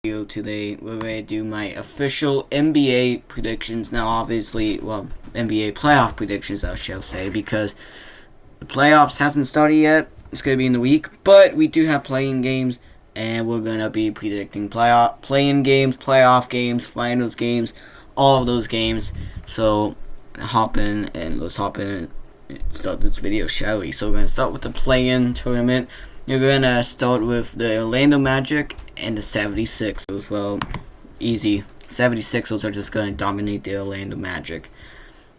video today. We're going to do my official NBA predictions. Now, obviously, well, NBA playoff predictions, I shall say, because the playoffs hasn't started yet. It's going to be in the week, but we do have playing games, and we're going to be predicting playing games, playoff games, finals games, all of those games. So, let's hop in and start this video, shall we? So, we're going to start with the play-in tournament. You're going to start with the Orlando Magic and the 76ers. Well, easy. 76ers are just going to dominate the Orlando Magic.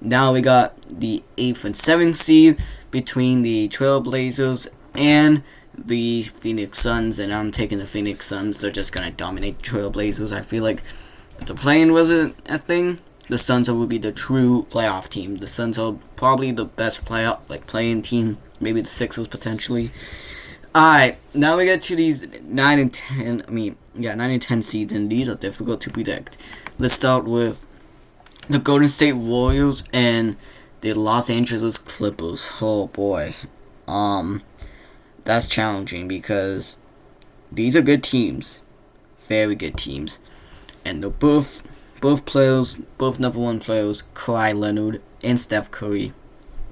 Now we got the 8th and 7th seed between the Trailblazers and the Phoenix Suns, and I'm taking the Phoenix Suns. They're just going to dominate the Trailblazers. I feel like if the play-in wasn't a thing, the Suns will be the true playoff team. The Suns are probably the best play-in team, maybe the Sixers potentially. Alright, now we get to these 9 and 10 seeds, and these are difficult to predict. Let's start with the Golden State Warriors and the Los Angeles Clippers. Oh boy. That's challenging because these are good teams. Very good teams. And they're both number one players, Kawhi Leonard and Steph Curry,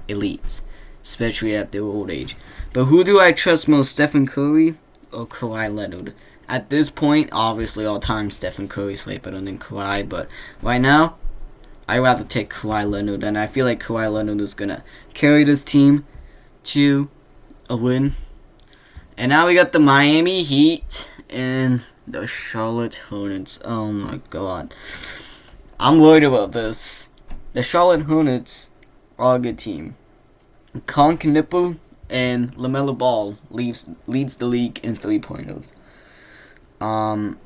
elites, especially at their old age. But who do I trust most, Stephen Curry or Kawhi Leonard? At this point, obviously, all time, Stephen Curry's way better than Kawhi. But right now, I'd rather take Kawhi Leonard. And I feel like Kawhi Leonard is going to carry this team to a win. And now we got the Miami Heat and the Charlotte Hornets. Oh my god. I'm worried about this. The Charlotte Hornets are a good team. Colin Knippel and LaMelo Ball leads the league in 3-pointers.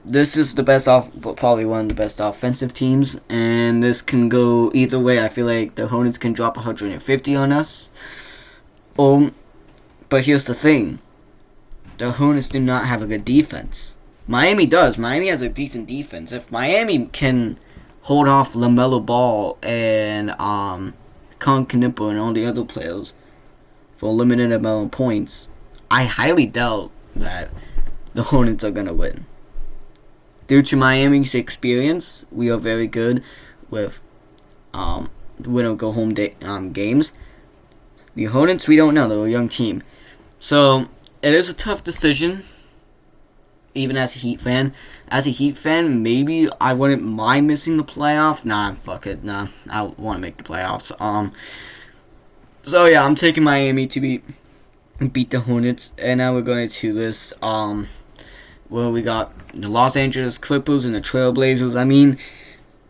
This is probably one of the best offensive teams, and this can go either way. I feel like the Hornets can drop 150 on us. But here's the thing. The Hornets do not have a good defense. Miami does. Miami has a decent defense. If Miami can hold off LaMelo Ball and Colin Knippel and all the other players for a limited amount of points, I highly doubt that the Hornets are going to win. Due to Miami's experience, we are very good with win-or-go-home games. The Hornets, we don't know. They're a young team. So, it is a tough decision, even as a Heat fan. As a Heat fan, maybe I wouldn't mind missing the playoffs. Nah, fuck it. Nah, I want to make the playoffs. So yeah, I'm taking Miami to beat the Hornets, and now we're going to this where we got the Los Angeles Clippers and the Trailblazers. I mean,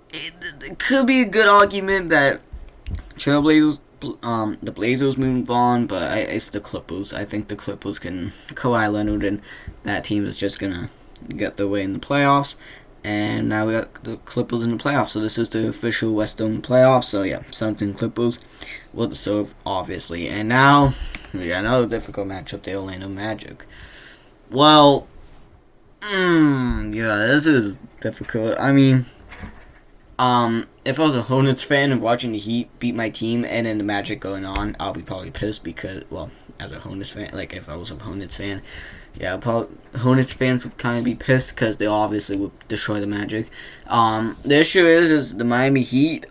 it could be a good argument that the Blazers move on, but it's the Clippers. I think the Clippers can Kawhi Leonard, and that team is just gonna get their way in the playoffs. And now we got the Clippers in the playoffs. So this is the official Western playoffs. So yeah, Suns and Clippers will deserve, obviously. And now we got another difficult matchup, the Orlando Magic. Well, yeah, this is difficult. I mean, if I was a Hornets fan and watching the Heat beat my team and then the Magic going on, I'll be probably pissed because, well, as a Hornets fan, like if I was a Hornets fan, yeah, Hornets fans would kind of be pissed because they obviously would destroy the Magic. The issue is the Miami Heat,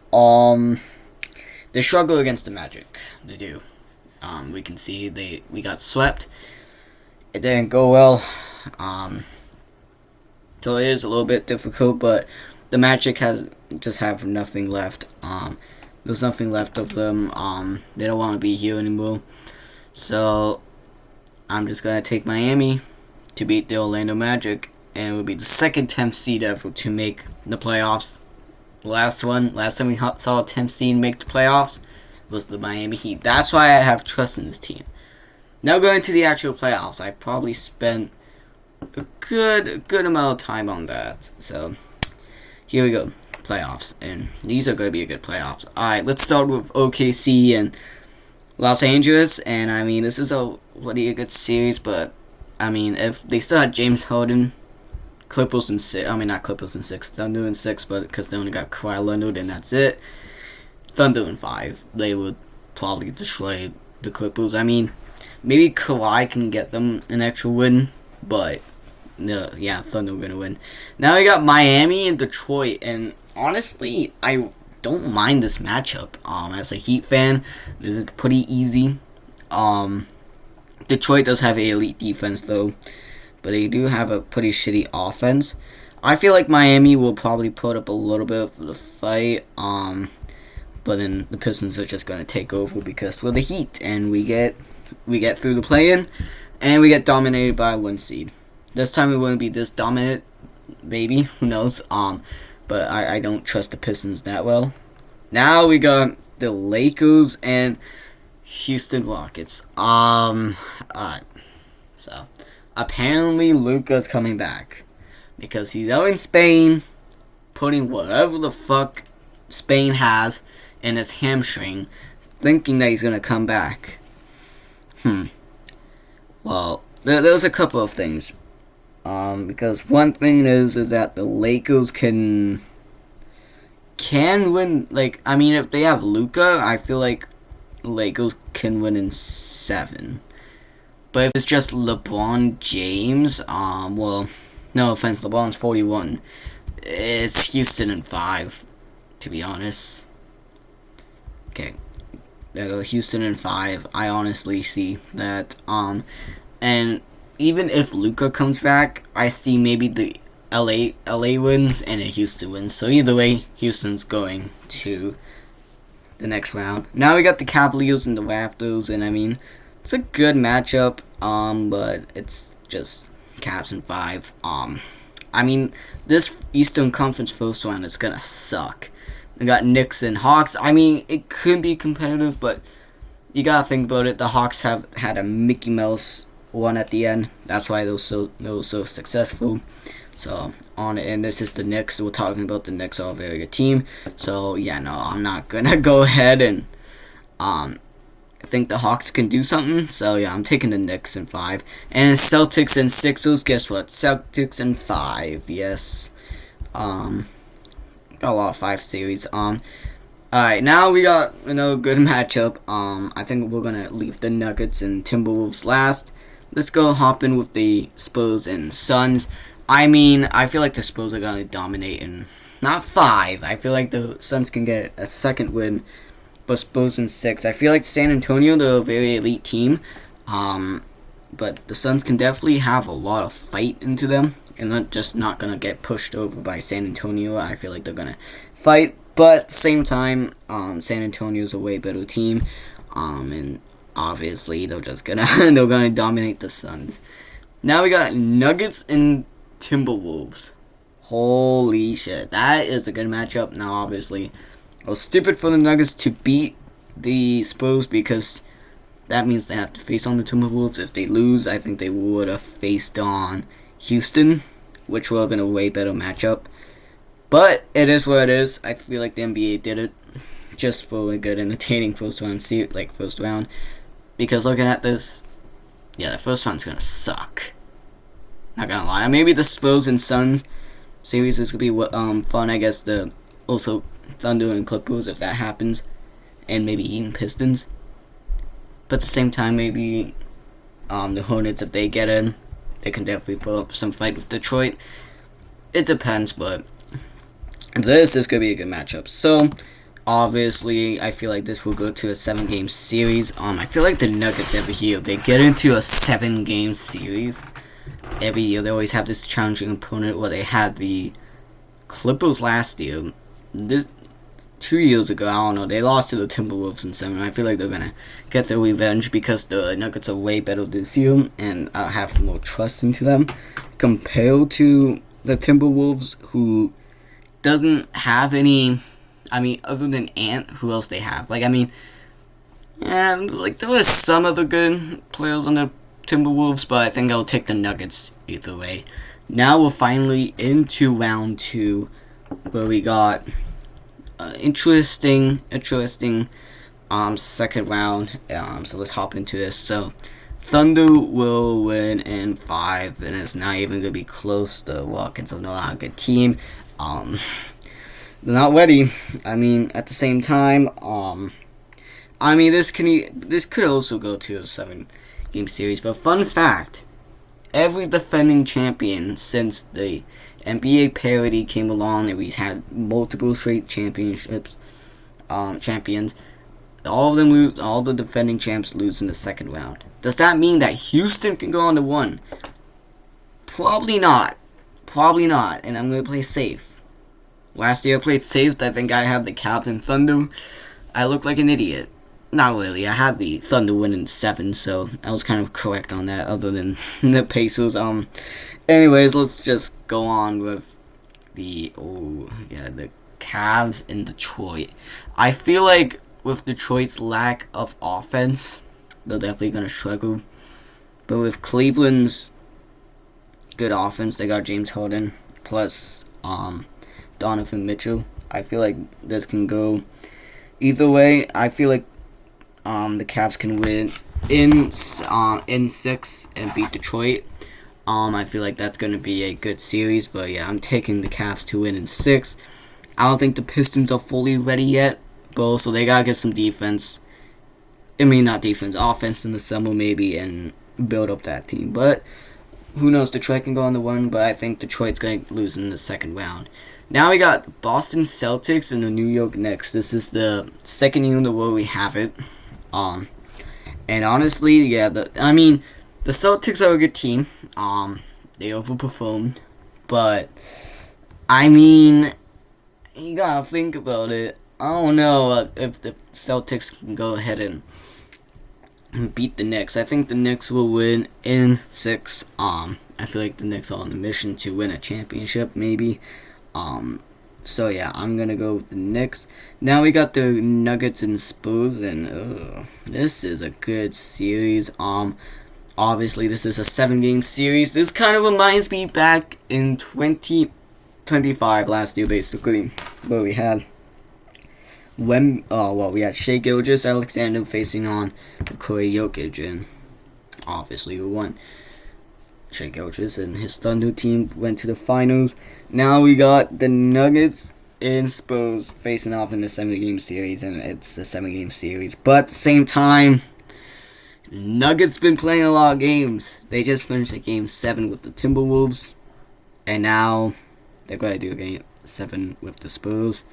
they struggle against the Magic. They do. We can see we got swept. It didn't go well. So it is a little bit difficult, but the Magic have nothing left. There's nothing left of them. They don't want to be here anymore. So I'm just gonna take Miami to beat the Orlando Magic, and it will be the second 10th seed ever to make the playoffs. Last time we saw a 10th seed make the playoffs was the Miami Heat. That's why I have trust in this team. Now going to the actual playoffs, I probably spent a good amount of time on that. So here we go, playoffs, and these are going to be a good playoffs. Alright, let's start with OKC and Los Angeles, and I mean, this is a good series, but I mean, if they still had James Harden, Clippers in 6, I mean, not Clippers in 6, Thunder in 6, but because they only got Kawhi Leonard, and that's it, Thunder in 5, they would probably destroy the Clippers. I mean, maybe Kawhi can get them an extra win, but No, yeah, Thunder were gonna win. Now we got Miami and Detroit, and honestly, I don't mind this matchup. As a Heat fan, this is pretty easy. Detroit does have an elite defense though, but they do have a pretty shitty offense. I feel like Miami will probably put up a little bit of the fight. But then the Pistons are just gonna take over because we're the Heat, and we get through the play-in, and we get dominated by a 1 seed. This time it wouldn't be this dominant, maybe, who knows. But I don't trust the Pistons that well. Now we got the Lakers and Houston Rockets. Alright. So apparently Luka's coming back because he's out in Spain, putting whatever the fuck Spain has in its hamstring, thinking that he's gonna come back. Well, there's a couple of things. Because one thing is that the Lakers can win. Like, I mean, if they have Luka, I feel like Lakers can win in 7. But if it's just LeBron James, well, no offense, LeBron's 41. It's Houston in 5, to be honest. Okay, Houston in 5. I honestly see that. And even if Luka comes back, I see maybe the LA wins and Houston wins. So either way, Houston's going to the next round. Now we got the Cavaliers and the Raptors, and I mean, it's a good matchup. But it's just Cavs in 5. I mean, this Eastern Conference first round is gonna suck. We got Knicks and Hawks. I mean, it could be competitive, but you gotta think about it. The Hawks have had a Mickey Mouse one at the end. That's why they were so successful. So and this is the Knicks. We're talking about the Knicks are a very good team. So yeah, no, I'm not gonna go ahead and I think the Hawks can do something. So yeah, I'm taking the Knicks in 5. And Celtics and Sixers. Guess what? Celtics in 5. Yes. Got a lot of 5 series. Alright, now we got another good matchup. I think we're gonna leave the Nuggets and Timberwolves last. Let's go hop in with the Spurs and Suns. I mean, I feel like the Spurs are gonna dominate in not 5. I feel like the Suns can get a second win, but Spurs in 6. I feel like San Antonio, they're a very elite team. But the Suns can definitely have a lot of fight into them, and not gonna get pushed over by San Antonio. I feel like they're gonna fight, but at the same time, San Antonio's a way better team, and obviously they're gonna dominate the Suns. Now we got Nuggets and Timberwolves. Holy shit, that is a good matchup. Now obviously, it was stupid for the Nuggets to beat the Spurs because that means they have to face on the Timberwolves. If they lose, I think they would have faced on Houston, which would have been a way better matchup. But it is what it is. I feel like the NBA did it just for a good, entertaining first round. Because looking at this, yeah, the first round's gonna suck. Not gonna lie. Maybe the Spurs and Suns series is gonna be fun. I guess the also Thunder and Clippers if that happens, and maybe even Pistons. But at the same time, maybe the Hornets, if they get in, they can definitely put up some fight with Detroit. It depends, but this is going to be a good matchup. So, obviously, I feel like this will go to a 7-game series. I feel like the Nuggets every year, they get into a 7-game series. Every year, they always have this challenging opponent where they had the Clippers last year. 2 years ago, I don't know, they lost to the Timberwolves in 7. I feel like they're gonna get their revenge because the Nuggets are way better this year, and I have more trust into them compared to the Timberwolves, who doesn't have any. I mean, other than Ant, who else they have? Like, I mean, yeah, like there was some other good players on the Timberwolves, but I think I'll take the Nuggets either way. Now we're finally into round 2, where we got interesting second round. So let's hop into this. So Thunder will win in 5, and it's not even gonna be close. The Rockets are not a good team. They're not ready. I mean, at the same time, I mean this could also go to a 7-game series. But fun fact, every defending champion since the NBA parity came along and we've had multiple straight championships, champions. All of them lose. All the defending champs lose in the second round. Does that mean that Houston can go on to 1? Probably not. Probably not. And I'm gonna play safe. Last year I played safe. I think I have the Cavs and Thunder. I look like an idiot. Not really. I had the Thunder win in 7, so I was kind of correct on that. Other than the Pacers. Anyways, let's just go on with the the Cavs in Detroit. I feel like with Detroit's lack of offense, they're definitely gonna struggle. But with Cleveland's good offense, they got James Harden plus Donovan Mitchell. I feel like this can go either way. I feel like the Cavs can win in 6 and beat Detroit. I feel like that's going to be a good series, but yeah, I'm taking the Cavs to win in 6. I don't think the Pistons are fully ready yet, but also they got to get some defense. I mean, not defense, offense in the summer maybe, and build up that team. But who knows, Detroit can go on the 1, but I think Detroit's going to lose in the second round. Now we got Boston Celtics and the New York Knicks. This is the second year in the row we have it. And honestly, yeah, the Celtics are a good team. They overperformed, but I mean, you gotta think about it. I don't know if the Celtics can go ahead and beat the Knicks. I think the Knicks will win in 6. I feel like the Knicks are on a mission to win a championship, maybe. So yeah, I'm gonna go with the Knicks. Now we got the Nuggets and Spurs, and this is a good series. Obviously this is a 7-game series. This kind of reminds me back in 2025 last year, basically, where we had we had Shai Gilgeous-Alexander facing on Nikola Jokic, and obviously we won. Shai Gilgeous and his Thunder team went to the finals. Now we got the Nuggets and Spurs facing off in the 7-game series, and it's a 7-game series. But at the same time, Nuggets been playing a lot of games. They just finished a game 7 with the Timberwolves, and now they're going to do a game 7 with the Spurs.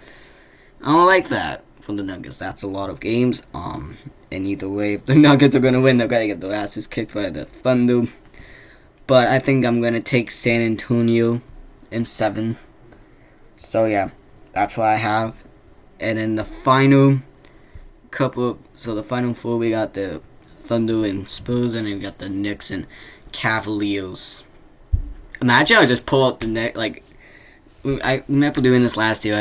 I don't like that from the Nuggets. That's a lot of games. And either way, if the Nuggets are going to win, they're going to get their asses kicked by the Thunder. But I think I'm going to take San Antonio in 7. So yeah, that's what I have. And in the final the final 4, we got the Thunder and Spurs, and then we got the Knicks and Cavaliers. Imagine I just pull out the Knicks. Like, I remember doing this last year.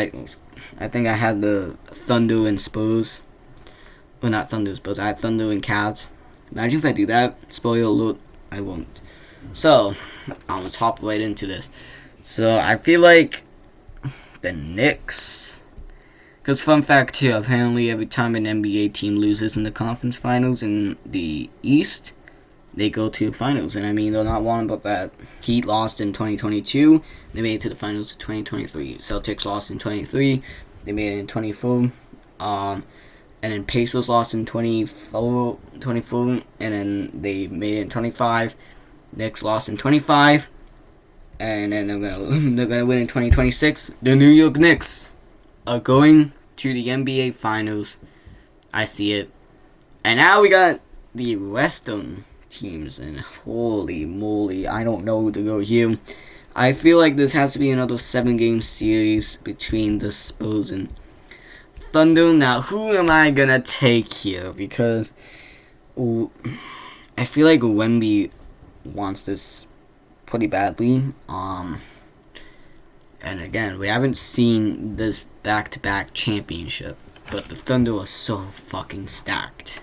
I think I had the Thunder and Spurs. Well, not Thunder and Spurs. I had Thunder and Cavs. Imagine if I do that. Spoiler alert, I won't. So, let's hop right into this. So, I feel like the Knicks. Because, fun fact too, apparently every time an NBA team loses in the conference finals in the East, they go to the finals. And I mean, they're not wrong about that. Heat lost in 2022. They made it to the finals in 2023. Celtics lost in 23. They made it in 24. And then Pacers lost in 24. And then they made it in 25. Knicks lost in 25, and then they're gonna win in 2026. The New York Knicks are going to the NBA Finals. I see it. And now we got the Western teams, and holy moly, I don't know who to go here. I feel like this has to be another 7-game series between the Spurs and Thunder. Now, who am I gonna take here? Because I feel like Wemby wants this pretty badly. And again, we haven't seen this back-to-back championship, but the Thunder are so fucking stacked.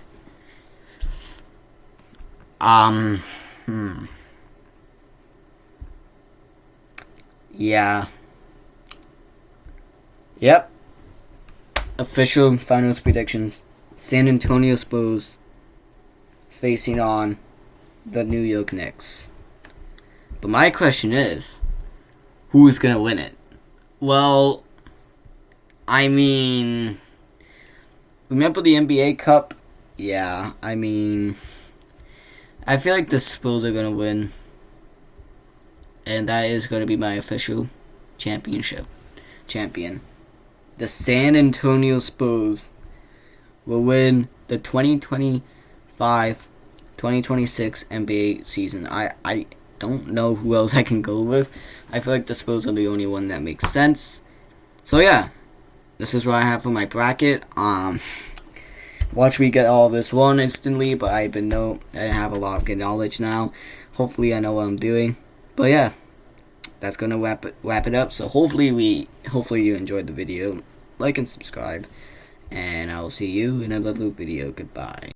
Yeah. Yep. Official finals predictions. San Antonio Spurs facing on the New York Knicks. But my question is, who's going to win it? Well, I mean, remember the NBA Cup? Yeah, I mean, I feel like the Spurs are going to win. and that is going to be my official champion. The San Antonio Spurs will win the 2025-2026 NBA season. I don't know who else I can go with. I feel like the Spurs are the only one that makes sense. So yeah, this is what I have for my bracket. Watch me get all this won instantly, but I have a lot of good knowledge now. Hopefully I know what I'm doing. But yeah, that's gonna wrap it up. So hopefully you enjoyed the video. Like and subscribe, and I will see you in another video. Goodbye.